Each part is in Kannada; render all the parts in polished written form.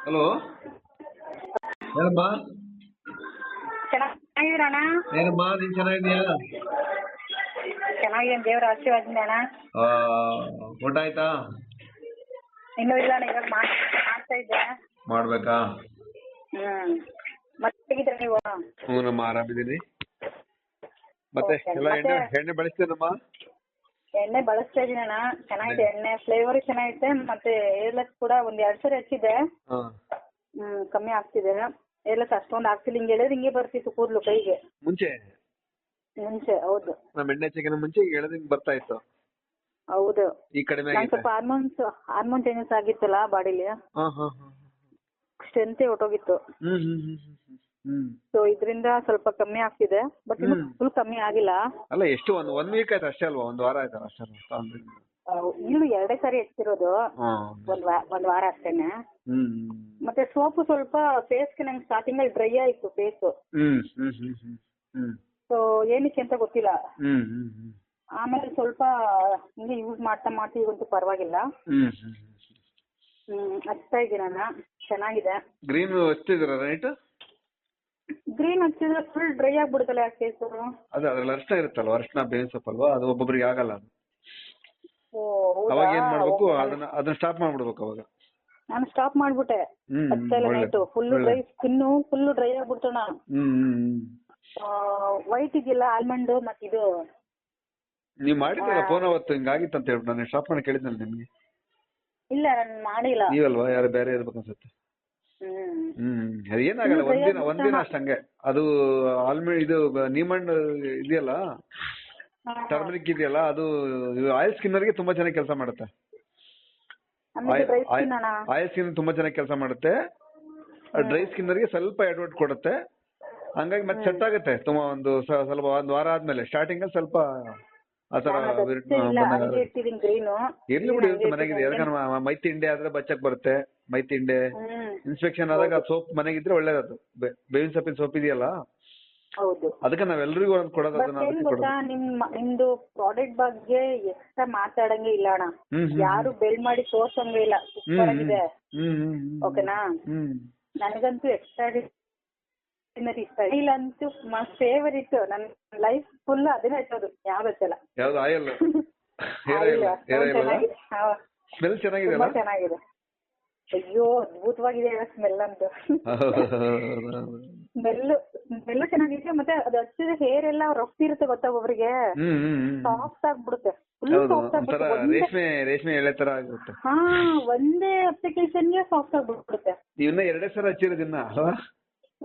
ಹಲೋ, ಏನಮ್ಮ ಚೆನ್ನಾಗಿದ್ದೀರಣ್ಣ? ಏನಮ್ಮ ನೀನ್ ಚೆನ್ನಾಗಿದ್ಯಾ? ಚೆನ್ನಾಗಿದ್ದೀನಿ, ದೇವ್ರ ಆಶೀರ್ವಾದದಿಂದ ಅಣ್ಣ. ಊಟ ಆಯ್ತಾ? ಇನ್ನೂ ಇಲ್ಲ ಅಣ್ಣ, ಇವಾಗ ಮಾಡ್ತಾ ಇದ್ದೆ. ಮಾಡ್ಬೇಕಾ? ಮತ್ತೆ ಹೇಗಿದ್ದೀರ ನೀವು? ಹ್ಞೂ ನಮ್ಮ ಆರಾಮಿದ್ದೀನಿ. ಮತ್ತೆ ಎಲ್ಲ ಎಣ್ಣೆ ಬಳಸ್ತೀನಮ್ಮ? ಎಣ್ಣೆ ಬಳಸ್ತಾ ಇದೀನಿ ಅಣ್ಣ, ಚೆನ್ನಾಗಿದೆ ಎಣ್ಣೆ, ಫ್ಲೇವರ್ ಚೆನ್ನಾಗಿದೆ. ಮತ್ತೆ ಏರ್ಲೆಸ್ ಕೂಡ ಒಂದ್ 2 ಸರಿ ಹಚ್ಚಿದೆ, ಕಮ್ಮಿ ಆಗ್ತಿದೆ. ಏರ್ಲೆಸ್ ಅಷ್ಟೊಂದು ಆಗ್ತಿಲ್ಲ, ಹಿಂಗೆ ಹೇಳಿದ್ರೆ ಹಿಂಗೆ ಬರ್ತಿತ್ತು ಕೂದಲು ಕೈಗೆ ಮುಂಚೆ. ಹೌದು, ನಮ್ಮ ಎಣ್ಣೆ ಹಚ್ಚಕ್ಕಿಂತ ಮುಂಚೆ ಎಳೆದ್ ಹಿಂಗ್ ಬರ್ತಾ ಇತ್ತು. ಹೌದು. ಈ ಕಡಿಮೆ ನಾನು ಸ್ವಲ್ಪ ಹಾರ್ಮೋನ್ ಚೇಂಜಸ್ ಆಗಿತ್ತಲ್ಲ ಬಾಡಿಲಿ, ಸ್ಟ್ರೆಂತ್ ಹೊಟ್ಟೋಗಿತ್ತು. ಸೊ ಇದರಿಂದ ಸ್ವಲ್ಪ ಕಮ್ಮಿ ಆಗ್ತಿದೆ, ಬಟ್ ಇನ್ನು ಫುಲ್ ಕಮ್ಮಿ ಆಗಿಲ್ಲ. ಅಲ್ಲ, ಎಷ್ಟು ಒಂದ್ ವೀಕ್ ಆಯ್ತು ಅಷ್ಟೇ ಅಲ್ವಾ? 1 ವಾರ ಆಯ್ತಲ್ಲ ಅಷ್ಟೇ? ಇನ್ನು 2 ಸಾರಿ ಎತ್ತಿರೋದು, ಒಂದ್ ವಾರ ಅಷ್ಟೇನೆ. ಮತ್ತೆ ಸೋಪು ಸ್ವಲ್ಪ ಫೇಸ್ಗೆ ನಂಗೆ ಸ್ಟಾರ್ಟಿಂಗ್ ಅಲ್ಲಿ ಡ್ರೈ ಆಯ್ತು ಫೇಸ್. ಸೊ ಏನಕ್ಕೆ ಅಂತ ಗೊತ್ತಿಲ್ಲ. ಆಮೇಲೆ ಸ್ವಲ್ಪ ಹಿಂಗೆ ಯೂಸ್ ಮಾಡ್ತಾ ಈಗಂತೂ ಪರವಾಗಿಲ್ಲ. ಹಚ್ತಾ ಇದ್ದೀನಿ ನಾನು, ಚೆನ್ನಾಗಿದೆ. ಗ್ರೀನ್ ಹಚ್ತಿದ್ರ ನೈಟ್? ಗ್ರೀನ್ ಹಚ್ಚಿದ್ರೆ ಫುಲ್ ಡ್ರೈ ಆಗ್ಬಿಡುತ್ತಲ್ಲ ಫೇಸ್. ಅದ್ರಲ್ಲಿ ಅರ್ಶನ ಇರುತ್ತಲ್ವ, ಅರ್ಶನ ಬೇವಿನ ಸೊಪ್ಪಲ್ವಾ, ಅದು ಒಬ್ಬೊಬ್ರಿಗೆ ಆಗಲ್ಲ. ಅದು ಅವಾಗ ಏನ್ ಮಾಡ್ಬೇಕು, ಅದನ್ನ ಸ್ಟಾಪ್ ಮಾಡ್ಬಿಡ್ಬೇಕು ಅವಾಗ. ನಾನು ಸ್ಟಾಪ್ ಮಾಡ್ಬಿಟ್ಟೆ, night full dry, skin full dry ಆಗ್ಬಿಡ್ತಣ. ವೈಟ್ ಇದೆಯಲ್ಲ ಆಲ್ಮಂಡ್ ಮತ್ತಿದು. ನೀವ್ ಮಾಡಿದ್ರಲ್ಲ ಫೋನ್ ಅವತ್ತು ಹಿಂಗಾಗಿತ್ತು ಅಂತ ಹೇಳ್ಬಿಟ್ಟು ನಾನು ಸ್ಟಾಪ್ ಮಾಡಿ ಕೇಳಿದ್ನಲ್ಲ ನಿಮ್ಗೆ. ಇಲ್ಲ ನಾನು ಮಾಡಿಲ್ಲ. ನೀವಲ್ವಾ, ಯಾರು ಬೇರೆ ಇರ್ಬೇಕು ಅನ್ಸುತ್ತೆ. ಅದೇನಾಗಲ್ಲ, ಒಂದಿನ ಅಷ್ಟಂಗೆ. ಅದು ಆಲ್ಮಂಡ್ ಇದು ನೀಮಂಡ್ ಇದೆಯಲ್ಲ, ಟರ್ಮರಿಕ್ ಇದೆಯಲ್ಲ, ಅದು ಆಯಿಲ್ ಸ್ಕಿನ್ನರ್ಗೆ ತುಂಬಾ ಚೆನ್ನಾಗಿ ಕೆಲಸ ಮಾಡುತ್ತೆ. ಆಯಿಲ್ ಸ್ಕಿನ್ ತುಂಬಾ ಚೆನ್ನಾಗಿ ಕೆಲಸ ಮಾಡುತ್ತೆ. ಡ್ರೈ ಸ್ಕಿನ್ನರ್ಗೆ ಸ್ವಲ್ಪ ಎಡ್ವರ್ಟ್ ಕೊಡುತ್ತೆ. ಹಂಗಾಗಿ ಮತ್ತೆ ಸೆಟ್ ಆಗುತ್ತೆ. ತುಂಬಾ ಸ್ವಲ್ಪ 1 ವಾರ ಆದ್ಮೇಲೆ ಸ್ಟಾರ್ಟಿಂಗ್ ಅಲ್ಲಿ ಸ್ವಲ್ಪ ಆತರ ಇರ್ಲಿ ಬಿಡಿ, ಮನೆಗಿದೆ. ಯಾಕಂದ್ರೆ ಮೈ ತಿಂಡಿ ಆದ್ರೆ ಬಚ್ಚಕ್ ಬರುತ್ತೆ. ಮೈ ತಿಂಡೆ ಇನ್ಸ್ಪೆಕ್ಷನ್ ಆದಾಗ ಸೋಪ್ ಮನೆಗಿದ್ರೆ ಒಳ್ಳೇದದು. ಬೇವಿನ ಸೊಪ್ಪಿನ ಸೋಪ್ ಇದೆಯಲ್ಲ, ಅದಕ್ಕೆ ನಾವೆಲ್ಲರಿಗೂ ಒಂದು ಕೊಡೋದು. ನಿಮ್ದು ಪ್ರಾಡಕ್ಟ್ ಬಗ್ಗೆ ಎಷ್ಟ ಮಾತಾಡಂಗೆ ಇಲ್ಲ ಅಣ್ಣ, ಯಾರು ಬೆಳ್ ಮಾಡಿ ತೋರ್ಸಂಗೆ ಇಲ್ಲ. ಸೂಪರ್ ಆಗಿದೆ, ಓಕೆನಾ? ನನಗಂತೂ ಎಕ್ಸ್ಟ್ರಾ ಇಷ್ಟ ಇಲ್ಲ ಅಂತೂ ಫೇವರಿಟ್. ನನ್ ಲೈಫ್ ಫುಲ್ ಅದನ್ನೇ ಹಚ್ಚೋದು, ಯಾವ್ದು ಹಚ್ಚಲ್ಲ. ಸ್ಮೆಲ್ ಚೆನ್ನಾಗಿದೆ, ಚೆನ್ನಾಗಿದೆ. ಅಯ್ಯೋ ಅದ್ಭುತವಾಗಿದೆ ಸ್ಮೆಲ್ ಅಂತೂ. ಸ್ಮೆಲ್ ಚೆನ್ನಾಗಿದೆ. ಮತ್ತೆ ಅದು ಹಚ್ಚಿದ್ರೆ ಹೇರ್ ಎಲ್ಲ ರಫ್ ಇರುತ್ತೆ ಗೊತ್ತಾ, ಒಬ್ಬರಿಗೆ ಸಾಫ್ಟ್ ಆಗ್ಬಿಡುತ್ತೆ. ರೇಷ್ಮೆ ಎಳೆ ತರ ಆಗುತ್ತೆ. ಒಂದೇ ಅಪ್ಲಿಕೇಶನ್ಗೆ ಸಾಫ್ಟ್ ಆಗ್ಬಿಡುತ್ತೆ. ಇವನ್ನ 2 ಸಲ ಹಚ್ಚಿರೋದಿನ್ನ ಅಲ್ವಾ?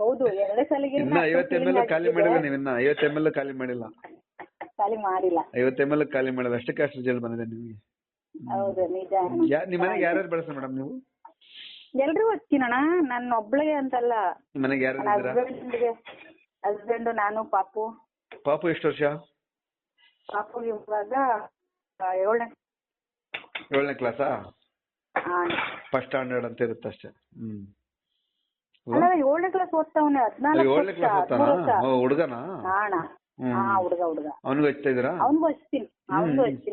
ಹೌದು, 2 ಸಲಿಗೆ. 50 ml ಖಾಲಿ ಮಾಡಿಲ್ಲ ನೀವಿನ್ನ? 50 ml ಖಾಲಿ ಮಾಡಿಲ್ಲ? ಖಾಲಿ ಮಾಡಿಲ್ಲ. 50 ml ಖಾಲಿ ಮಾಡಿಲ್ಲ, ಅಷ್ಟಕ್ಕೆ ಅಷ್ಟು ರಿಸಲ್ಟ್ ಬಂದಿದೆ ನಿಮ್ಗೆ. ಹೌದು, ನಿಜ. ನಿಮ್ಮ ಮನೆಗೆ ಯಾರ್ಯಾರು ಬಳಸ್ತಾರೆ ಮೇಡಮ್ ನೀವು? ಎಲ್ರೂ ಹಚ್ತೀನಣ್ಣ, ನನ್ನ ಒಬ್ಳಿಗೆ ಅಂತಲ್ಲ. ನಿಮ್ಮ ಮನೆಗೆ ಯಾರು? ಹಸ್ಬೆಂಡ್, ನಾನು, ಪಾಪು. ಪಾಪು ಎಷ್ಟು ವರ್ಷ? ಪಾಪು ಇವಾಗ 7ನೇ ಕ್ಲಾಸಾ? ಫಸ್ಟ್ ಸ್ಟ್ಯಾಂಡರ್ಡ್ ಅಂತ ಇರುತ್ತೆ ಅಷ್ಟೇ. ಅಲ್ಲ, 7ನೇ ಕ್ಲಾಸ್ ಓದ್ತಾವನೆ. 7ನೇ ಕ್ಲಾಸ್ ಓದ್ತಾನ ಹುಡುಗನಾ? ಹುಡುಗ. ಅವನಿಗೂ ಹಚ್ತಾ ಇದ್ದೀರಾ? ಅವನಿಗೂ ಹಚ್ತೀನಿ.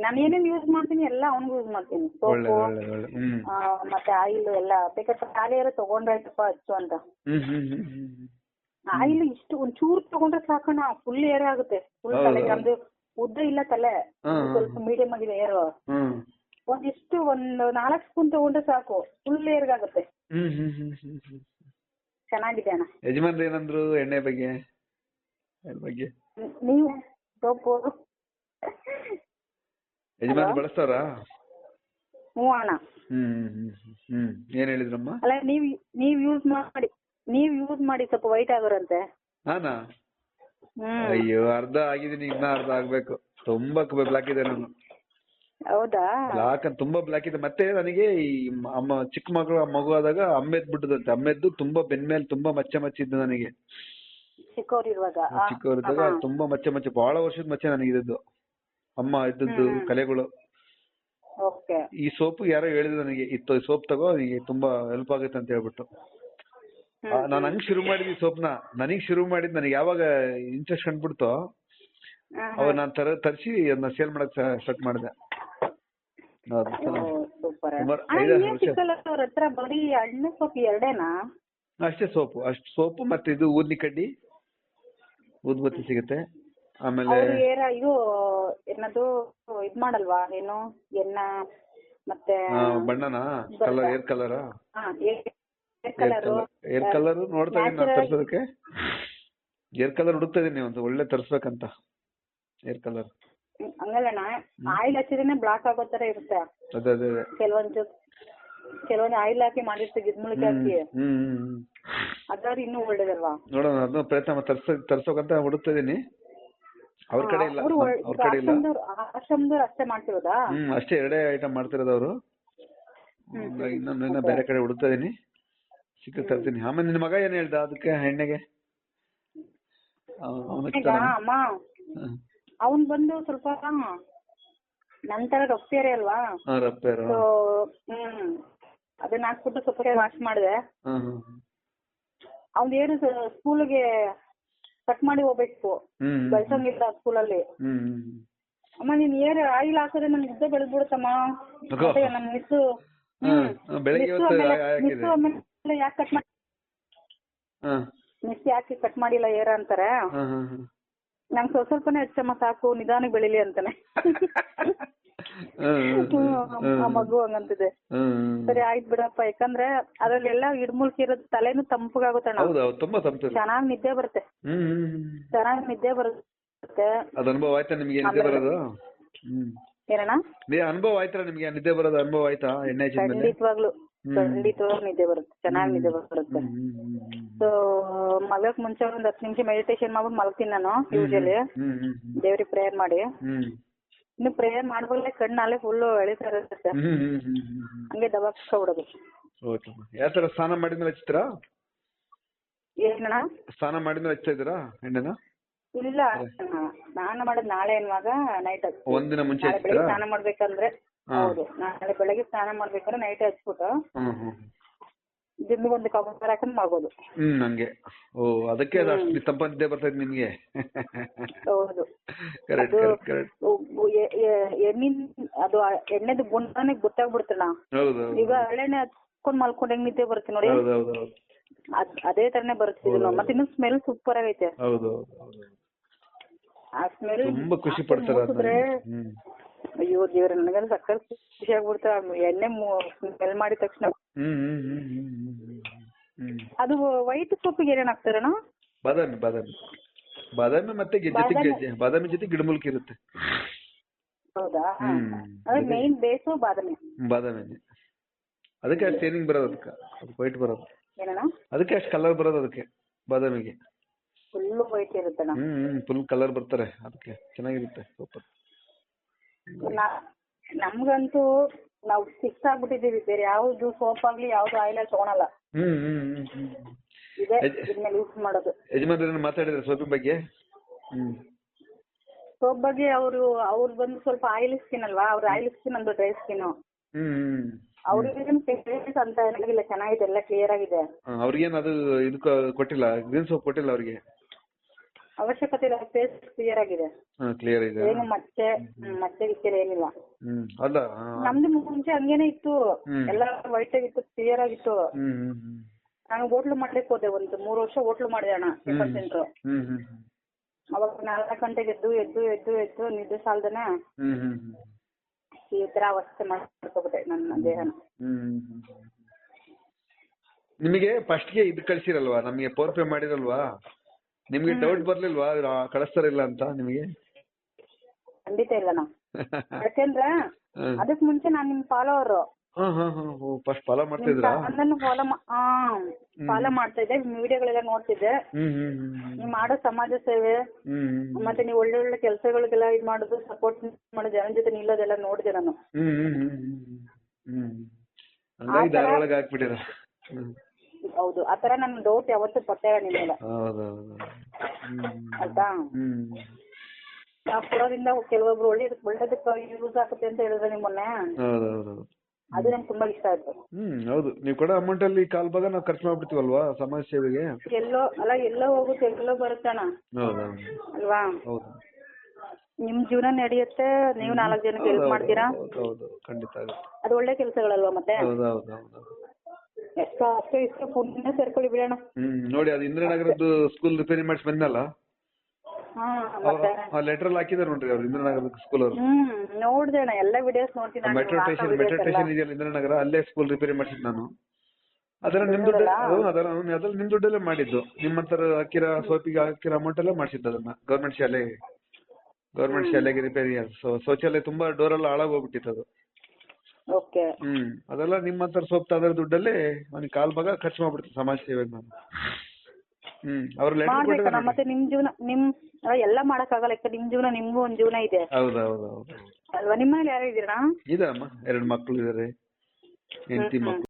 ನಾನು ಏನೇನು ಯೂಸ್ ಮಾಡ್ತೀನಿ ಎಲ್ಲ ಅವನಿಗೂ ಯೂಸ್ ಮಾಡ್ತೀನಿ. ಸೋಪು ಮತ್ತೆ ಆಯಿಲ್ ಎಲ್ಲ ಬೇಕಾದ್ರೆ ಖಾಲಿ ಇರೋ ತಗೊಂಡ್ರಾಯ್ತಪ್ಪ ಹಚ್ಚು ಅಂತ. ಆಯಿಲ್ ಇಷ್ಟು ಒಂಚೂರು ತಗೊಂಡ್ರೆ ಸಾಕಣ್ಣ, ಫುಲ್ ಏರ್ ಆಗುತ್ತೆ. ಫುಲ್ ತಲೆ, ನಮ್ದು ಉದ್ದ ಇಲ್ಲ ತಲೆ, ಸ್ವಲ್ಪ ಮೀಡಿಯಂ ಆಗಿದೆ ಏರು. ಒಂದಿಷ್ಟು 4 ಸ್ಪೂನ್ ತಗೊಂಡ್ರೆ ಸಾಕು, ಫುಲ್ ಏರ್ಗಾಗುತ್ತೆ. ಚೆನ್ನಾಗಿದೆ ಅಣ್ಣ. ಯಜಮಾನ್ರು ಏನಂದ್ರು ಎಣ್ಣೆ ಬಗ್ಗೆ? ನೀವು ಸೋಪು ಯಜಮಾನ್ ಬಳಸ್ತಾರ? ಹ್ಞೂ ಅಣ್ಣ. ಏನ್ ಹೇಳಿದ್ರಮ್ಮ? ಅಲ್ಲ, ನೀವ್ ಯೂಸ್ ಮಾಡಿ ಸ್ವಲ್ಪ ವೈಟ್ ಆಗೋರಂತೆ. ನಾನಾ? ಅಯ್ಯೋ, ಅರ್ಧ ಆಗಿದ್ದೀನಿ, ಇನ್ನ ಅರ್ಧ ಆಗ್ಬೇಕು. ತುಂಬಾ ಬ್ಲಾಕ್ ಇದೆ ನಾನು. ಹೌದಾ? ಬ್ಲಾಕ್ ತುಂಬಾ ಬ್ಲಾಕ್ ಇದೆ. ಮತ್ತೆ ನನಗೆ ಈ ಚಿಕ್ಕ ಮಗು ಆದಾಗ ಅಮ್ಮೆದ್ ಬಿಟ್ಟದಂತೆ. ಅಮ್ಮೆದ್ದು ತುಂಬಾ ಬೆನ್ಮೇಲೆ ತುಂಬಾ ಮಚ್ಚೆ ಇದ್ದು ನನಗೆ. ಚಿಕ್ಕವರಿದ್ದಾಗ ತುಂಬಾ ಮಚ್ಚೆ ಬಹಳ ವರ್ಷದ ಮಚ್ಚೆ ನನಗಿದ್ದು. ಅಮ್ಮ ಇದ್ದದ್ದು ಕಲೆಗಳು. ಈ ಸೋಪು ಯಾರೋ ಹೇಳಿದ್ರು ನನಗೆ, ಇತ್ತು ಸೋಪ್ ತಗೋ, ನಿಮಗೆ ತುಂಬಾ ಹೆಲ್ಪ್ ಆಗುತ್ತೆ ಅಂತ ಹೇಳ್ಬಿಟ್ಟು. ನಾನು ಹಂಗ್ ಶುರು ಮಾಡಿದ್ವಿ ಸೋಪ್ನ. ನನಗ್ ಶುರು ಮಾಡಿದ್, ನನಗೆ ಯಾವಾಗ ಇಂಟ್ರೆಸ್ಟ್ ಕಂಡ್ಬಿಡ್ತೋ ಅವಾಗ ನಾನು ತರಿಸಿ ಅದನ್ನ ಸೇಲ್ ಮಾಡಕ್ ಸ್ಟಾರ್ಟ್ ಮಾಡಿದೆ. ಸೂಪರ್. ಸುಮಾರು ಅಣ್ಣ 5-6 ಇನ್ನೇನ್ ವರ್ಷ ಸಿಕ್ಕಲ್ಲ ಅವ್ರ ಹತ್ರ, ಬರೀ ಎಣ್ಣೆ ಸೋಪ್ ಎರಡೇನಾ? ಅಷ್ಟೇ ಸೋಪು, ಅಷ್ಟು ಸೋಪು ಮತ್ತೆ ಇದು ಊದ್ಲಿ ಕಡ್ಡಿ, ಊದ್ಬತ್ತಿ ಸಿಗುತ್ತೆ. ಆಮೇಲೆ ಅವ್ರು ಇದು ಏನದು ಇದ್ ಮಾಡಲ್ವಾ, ಏನು ಎಣ್ಣ ಮತ್ತೆ ಬಣ್ಣನ colour, hair colour, hair colour, hair colour ನೋಡ್ತಾ ಇದೀನಿ ನಾನು ತರ್ಸೋದಕ್ಕೆ. ಏರ್ ಕಲರ್ ಹುಡುಕ್ತಾ ಇದೀನಿ ಒಂದು ಒಳ್ಳೆ ತರ್ಸ್ಬೇಕಂತ ಏರ್ ಕಲರ್. ಹಂಗಲ್ಲಣ್ಣ, ಆಯಿಲ್ ಹಚ್ಚಿದ್ರೆ ಬ್ಲಾಕ್ ಆಗೋ ತರ ಇರುತ್ತೆ. ಅದೇ ಅದೇ ಕೆಲವೊಂದು ಆಯಿಲ್ ಹಾಕಿ ಮಾಡಿರ್ತೀವಿ, ಗಿದ್ಮುಳಿಕೆ ಹಾಕಿ, ಅದಾದ್ರೆ ಇನ್ನೂ ಒಳ್ಳೇದಲ್ವಾ. ನೋಡೋಣ, ಅದನ್ನ ಪ್ರಯತ್ನ ತರ್ಸೋಕಂತ ಹುಡುಕ್ತಾ ಇದೀನಿ. ಅವ್ರ ಕಡೆ ಇಲ್ಲ, ಅವ್ರ ಕಡೆ ಇಲ್ಲ. ಆಶ್ರಮದವ್ರು ಅಷ್ಟೇ ಮಾಡ್ತಿರೋದಾ? ಅಷ್ಟೇ, ಎರಡೇ ಐಟಮ್ ಮಾಡ್ತಿರೋದು ಅವರು. ಇನ್ನೊಂದು ಬೇರೆ ಕಡೆ ಹುಡುಕ್ತಾ ಇದೀನಿ, ಸಿಕ್ಕ ತರ್ತೀನಿ. ಆಮೇಲೆ ನಿನ್ನ ಮಗ ಏನ್ ಹೇಳ್ದ ಅದಕ್ಕೆ ಎಣ್ಣೆಗೆ? ಅಮ್ಮ ಅವನ್ ಬಂದು ಸ್ವಲ್ಪ ನಂತರ ರೊಪ್ಪಿಯರೇ ಅಲ್ವಾ, ಅದನ್ನ ಹಾಕ್ಬಿಟ್ಟು ಸ್ವಲ್ಪ ವಾಶ್ ಮಾಡಿದೆ. ಅವ್ನ್ ಏನು ಸ್ಕೂಲ್ಗೆ ಕಟ್ ಮಾಡಿ ಹೋಗ್ಬೇಕು, ಬೆಳ್ಸಂಗಿಲ್ಲ ಸ್ಕೂಲಲ್ಲಿ. ಅಮ್ಮ ನೀನ್ ಆಯಿಲ್ ಹಾಕಿದ್ರೆ ನನ್ ಮುದ್ದೆ ಬೆಳೆದ್ಬಿಡುತ್ತಮ್ಮ. ನನ್ ಮಿಸ್ಸು ಯಾಕೆ ಕಟ್ ಮಾಡಿ, ಮಿಸ್ ಯಾಕೆ ಕಟ್ ಮಾಡಿಲ್ಲ ಅಂತಾರೆ. ನಂಗೆ ಸ್ವಲ್ಪನೇ ಹೆಚ್ಚಮ್ಮ ಸಾಕು, ನಿಧಾನಕ್ಕೆ ಬೆಳಿಲಿ ಅಂತಾನೆ. ಆ ಮಗು ಹಂಗಂತಿದೆ. ಸರಿ ಆಯ್ತು ಬಿಡಪ್ಪ, ಯಾಕಂದ್ರೆ ಅದ್ರಲ್ಲೆಲ್ಲ ಇಡ್ಮುಳ್ಕಿ ಇರೋದು, ತಲೆನೂ ತಂಪಗಾಗುತ್ತಣ್ಣ, ಚೆನ್ನಾಗ್ ನಿದ್ದೆ ಬರುತ್ತೆ, ಚೆನ್ನಾಗ್ ನಿದ್ದೆ ಬರುತ್ತೆ. ಅನುಭವ ಆಯ್ತಾ ನಿಮ್ಗೆ ನಿದ್ದೆ ಬರೋದು? ಏನಣ್ಣ ಅನುಭವ ಆಯ್ತಾ ನಿಮ್ಗೆ ನಿದ್ದೆ ಬರೋದು? ಅನುಭವ ಆಯ್ತಾ ಎಣ್ಣೆ? ಖಂಡಿತವಾಗ್ಲು ನಿದ್ದೆ ಬರುತ್ತೆ, ಚೆನ್ನಾಗಿ ನಿದ್ದೆ ಬರುತ್ತೆ. ಸೊ ಮಲಗಕ್ ಮುಂಚೆ ಒಂದ್ 10 ನಿಮಿಷ ಮೆಡಿಟೇಷನ್ ಮಾಡ್ಬಿಟ್ಟು ಮಲಗ್ತೀನಿ ನಾನು ಯೂಶಲಿ, ದೇವ್ರಿಗೆ ಪ್ರೇಯರ್ ಮಾಡಿ. ಇನ್ನು ಪ್ರೇಯರ್ ಮಾಡ್ಬೋದೇ ಕಣ್ಣಾಲೆ ಫುಲ್ ಎಳಿತಾ ಇರುತ್ತೆ, ಹಂಗೆ ದಬಾಕ್ಸ್ಕೊಬಿಡೋದು. ಯಾವ ತರ ಸ್ನಾನ ಮಾಡಿದ್ಮೇಲೆ ಹಚ್ತೀರಾ? ಏನಣ್ಣ ಸ್ನಾನ ಮಾಡಿದ್ಮೇಲೆ ಹಚ್ತಾ ಇದ್ದೀರಾ ಎಣ್ಣೆನ? ಇಲ್ಲ, ಸ್ನಾನ ಮಾಡೋದು ನಾಳೆ ಅನ್ನುವಾಗ ನೈಟ್ ಒಂದಿನ ಮುಂಚೆ ಬೆಳಿಗ್ಗೆ ಸ್ನಾನ ಮಾಡ್ಬೇಕಂದ್ರೆ, ಹೌದು ನಾಳೆ ಬೆಳಗ್ಗೆ ಸ್ನಾನ ಮಾಡ್ಬೇಕಂದ್ರೆ ನೈಟ್ ಹಚ್ಬಿಟ್ಟು ದಿಂಬಿಗೆ ಒಂದು ಕವರ್ ಹಾಕೊಂಡು ಮಾಡ್ಬೋದು. ನಂಗೆ ಅದಕ್ಕೆ ಅಷ್ಟು ತಂಪ ನಿದ್ದೆ ಬರ್ತಾ ಇದೆ ನಿಮ್ಗೆ. ಹೌದು, ಅದು ಎಣ್ಣೆದು ಗುಣನೇ ಗೊತ್ತಾಗ್ಬಿಡ್ತಣ್ಣ. ಈಗ ಹಳೆಣ್ಣೆ ಹಚ್ಕೊಂಡ್ ಮಲ್ಕೊಂಡ್ ಹೆಂಗ್ ನಿದ್ದೆ ಬರುತ್ತೆ ನೋಡಿ, ಅದೇ ತರನೇ ಬರುತ್ತೆ. ಮತ್ತೆ ಇನ್ನು ಸ್ಮೆಲ್ ಸೂಪರ್ ಆಗೈತೆ. ಆ ಸ್ಮೆಲ್ ತುಂಬಾ ಖುಷಿ ಪಡ್ತಾರೆ. ಅಯ್ಯೋ ದೇವ್ರ, ನನಗೆಲ್ಲ ಸಕ್ಕತ್ ಖುಷಿ ಆಗ್ಬಿಡ್ತಾ ಎಣ್ಣೆ ಸ್ಮೆಲ್ ಮಾಡಿದ ತಕ್ಷಣ. ಅದು ವೈಟ್ ಸೊಪ್ಪಿಗೆ ಏನೇನ್ ಹಾಕ್ತಾರಣ್ಣ? ಬಾದಾಮಿ ಮತ್ತೆ ಬಾದಾಮಿ ಜೊತೆ ಗಿಡಮೂಲಿಕೆ ಇರುತ್ತೆ. ಹೌದಾ? ಅದೇ ಮೇನ್ ಬೇಸು ಬಾದಾಮಿ. ಅದಕ್ಕೆ ಅಷ್ಟು ಶೇನಿಂಗ್ ಬರೋದು, ಅದಕ್ಕೆ ವೈಟ್ ಬರೋದು. ಏನಣ್ಣ? ಅದಕ್ಕೆ ಅಷ್ಟು ಕಲರ್ ಬರೋದು ಅದಕ್ಕೆ ಬಾದಾಮಿಗೆ. ಫುಲ್ ವೈಟ್ ಇರುತ್ತಣ್ಣ. ಫುಲ್ ಕಲರ್ ಬರ್ತಾರೆ, ಅದಕ್ಕೆ ಚೆನ್ನಾಗಿರುತ್ತೆ ಸೂಪರ್. ನಮ್ಗಂತೂ ನಾವು ಫಿಕ್ಸ್ ಆಗ್ಬಿಟ್ಟಿದೀವಿ, ಬೇರೆ ಯಾವ್ದು ಸೋಪ್ ಆಗ್ಲಿ ಯಾವ್ದು ಆಯಿಲ್ ತಗೊಳಲ್ಲ. ಇದ್ಮೇಲೆ ಯೂಸ್ ಮಾಡೋದು. ಯಜಮಾನ್ರನ್ನ ಮಾತಾಡಿದ್ರೆ ಸೋಪಿನ ಬಗ್ಗೆ? ಸೋಪ್ ಬಗ್ಗೆ ಅವ್ರು ಬಂದು ಸ್ವಲ್ಪ ಆಯಿಲ್ ಸ್ಕಿನ್ ಅಲ್ವಾ, ಅವ್ರ ಆಯಿಲ್ ಸ್ಕಿನ್ ಒಂದು ಡ್ರೈ ಸ್ಕಿನ್. ಅವ್ರಿಗೆ ಅಂತ ಏನಾಗಿಲ್ಲ, ಚೆನ್ನಾಗಿದೆ, ಎಲ್ಲ ಕ್ಲಿಯರ್ ಆಗಿದೆ. ಅವ್ರಿಗೇನು ಅದು ಇದು ಕೊಟ್ಟಿಲ್ಲ, ಗ್ರೀನ್ ಸೋಪ್ ಕೊಟ್ಟಿಲ್ಲ ಅವ್ರಿಗೆ? ಅವಶ್ಯಕತೆ ಇಲ್ಲ, ಫೇಸ್ ಕ್ಲಿಯರ್ ಆಗಿದೆ. ಕ್ಲಿಯರ್ ಇದೆ, ಏನು ಮತ್ತೆ ವಿಚಾರ ಏನಿಲ್ಲ. ಅಲ್ಲ ನಮ್ದು ಮುಂಚೆ ಹಂಗೇನೆ ಇತ್ತು, ಎಲ್ಲ ವೈಟ್ ಆಗಿತ್ತು, ಕ್ಲಿಯರ್ ಆಗಿತ್ತು. ನಾನು ಹೋಟ್ಲು ಮಾಡ್ಲಿಕ್ಕೆ ಹೋದೆ, ಒಂದು 3 ವರ್ಷ ಹೋಟ್ಲು ಮಾಡಿದೆ ಅಣ್ಣ, ಟಿಫನ್ ಸೆಂಟ್ರು. ಅವಾಗ 4 ಗಂಟೆಗೆ ಎದ್ದು ನಿದ್ದೆ ಸಾಲ್ದನೆ ಈ ತರ ಅವಸ್ಥೆ ಮಾಡ್ಕೊಬಿಟ್ಟೆ ನನ್ನ ದೇಹನ. ನಿಮಗೆ ಫಸ್ಟ್ಗೆ ಇದು ಕಳ್ಸಿರಲ್ವಾ, ನಮಗೆ ಫೋನ್ ಪೇ ಮಾಡಿರಲ್ವಾ? ನಿಮ್ಗೆ ಡೌಟ್ ಬರ್ಲಿಲ್ವಾ ಕಳಿಸ್ತಾರಿಲ್ಲ ಅಂತ ನಿಮಗೆ? ಖಂಡಿತ ಇಲ್ಲಣ್ಣ, ಯಾಕೆಂದ್ರೆ ಅದಕ್ ಮುಂಚೆ ನಾನ್ ನಿಮ್ ಫಾಲೋವರ್. ಫಸ್ಟ್ ಫಾಲೋ ಮಾಡ್ತಿದ್ರಾ? ಫಾಲೋ ಮಾಡ್ತಾ ಇದ್ದೆ, ವಿಡಿಯೋಗಳೆಲ್ಲ ನೋಡ್ತಿದ್ದೆ. ನೀವ್ ಮಾಡೋ ಸಮಾಜ ಸೇವೆ ಮತ್ತೆ ನೀವು ಒಳ್ಳೆ ಕೆಲಸಗಳಿಗೆಲ್ಲ ಇದ್ ಮಾಡೋದು, ಸಪೋರ್ಟ್ ಮಾಡೋ ಜನ ಜೊತೆ ನಿಲ್ಲೋದೆಲ್ಲ ನೋಡಿದೆ ನಾನು. ಹೌದು, ಆತರ ನನ್ ಡೌಟ್ ಯಾವತ್ತೂ ಪಟ್ಟೆ ನಿಮ್ಮೆಲ್ಲ ಆಯ್ತಾ. ನಾವ್ ಕೊಡೋದ್ರಿಂದ ಕೆಲವೊಬ್ರು ಒಳ್ಳೇದಕ್ಕೆ ಯೂಸ್ ಆಗುತ್ತೆ ಅಂತ ಹೇಳಿದ್ರೆ ನಿಮ್ಮನ್ನೆ, ಅದು ನಂಗೆ ತುಂಬಾ ಇಷ್ಟ ಆಯ್ತು. ಹೌದು, ನೀವು ಕೊಡೋ ಅಮೌಂಟ್ ಅಲ್ಲಿ ಕಾಲ್ ಭಾಗ ನಾವು ಖರ್ಚು ಮಾಡ್ಬಿಡ್ತೀವಲ್ವಾ ಸಮಾಜ ಸೇವೆಗೆ. ಎಲ್ಲೋ ಹೋಗುತ್ತೆ, ಎಲ್ಲೋ ಬರುತ್ತಣ್ಣ ಅಲ್ವಾ. ನಿಮ್ ಜೀವನ ನಡೆಯುತ್ತೆ, ನೀವು 4 ಜನಕ್ಕೆ ಹೆಲ್ಪ್ ಮಾಡ್ತೀರಾ. ಹೌದು ಖಂಡಿತ ಆಗುತ್ತೆ. ಅದು ಒಳ್ಳೆ ಕೆಲಸಗಳಲ್ವಾ ಮತ್ತೆ. ಹೌದು ಎಷ್ಟೋ ಅಷ್ಟೇ ಇಷ್ಟು ಪುಣ್ಯ ಸೇರ್ಕೊಳ್ಳಿ ಬಿಡೋಣ. ನೋಡಿ ಅದು ಇಂದ್ರನಗರದ್ದು ಸ್ಕೂಲ್ ರಿಪೇರಿ ಮಾಡಿಸಿ ಬಂದಲ್ಲ, ಮತ್ತೆ ಆ ಲೆಟರ್ ಅಲ್ಲಿ ಹಾಕಿದಾರೆ ನೋಡ್ರಿ ಅವ್ರು ಇಂದ್ರನಗರದ ಸ್ಕೂಲ್ ಅವರು. ನೋಡ್ದೆ ಅಣ್ಣ, ಎಲ್ಲ ವಿಡಿಯೋಸ್ ನೋಡ್ತೀನಿ ನಾನು. ಮೆಟ್ರೋ ಸ್ಟೇಷನ್ ಇದೆಯಲ್ಲ ಇಂದ್ರನಗರ, ಅಲ್ಲೇ ಸ್ಕೂಲ್ ರಿಪೇರಿ ಮಾಡಿಸಿದ್ ನಾನು. ಅದೆಲ್ಲ ನಿಮ್ ದುಡ್ಡು, ಅದೆಲ್ಲ ನಿಮ್ ದುಡ್ಡಲ್ಲೇ ಮಾಡಿದ್ದು. ನಿಮ್ಮ ಹತ್ರ ಹಾಕಿರೋ ಸೋಪಿಗೆ ಹಾಕಿರೋ ಅಮೌಂಟ್ ಎಲ್ಲ ಮಾಡಿಸಿದ್ದು ಅದನ್ನ. ಗೌರ್ಮೆಂಟ್ ಶಾಲೆಗೆ ರಿಪೇರಿ, ಶೌಚಾಲಯ ತುಂಬಾ ಡೋರ್ ಎಲ್ಲ ಹಾಳಾಗಿ ಹೋಗ್ಬಿಟ್ಟಿತ್ತು ಅದು. ಓಕೆ. ಅದೆಲ್ಲ ನಿಮ್ಮ ಹತ್ರ ಸೋಪ್ ತಗದ್ರ ದುಡ್ಡಲ್ಲಿ ಅವ್ನಿಗೆ ಕಾಲ್ ಭಾಗ ಖರ್ಚು ಮಾಡ್ಬಿಡ್ತೀನಿ ಸಮಾಜ ಸೇವೆಗೆ ನಾನು. ಅವ್ರ ಲೆಟರ್ ಮಾಡ್ಬೇಕಣ್ಣ. ಮತ್ತೆ ನಿಮ್ ಜೀವನ ಎಲ್ಲ ಮಾಡಕ್ಕಾಗಲ್ಲ. ನಿಮ್ ಜೀವನ, ನಿಮ್ಗೂ ಒಂದ್ ಜೀವನ ಇದೆ ಹೌದು ಅಲ್ವಾ. ನಿಮ್ಮ ಮನೇಲಿ ಯಾರು ಇದ್ದೀರಾ? ಇದಮ್ಮ 2 ಮಕ್ಳು ಇದಾರೆ, ಹೆಂಡತಿ ಮಕ್ಳು.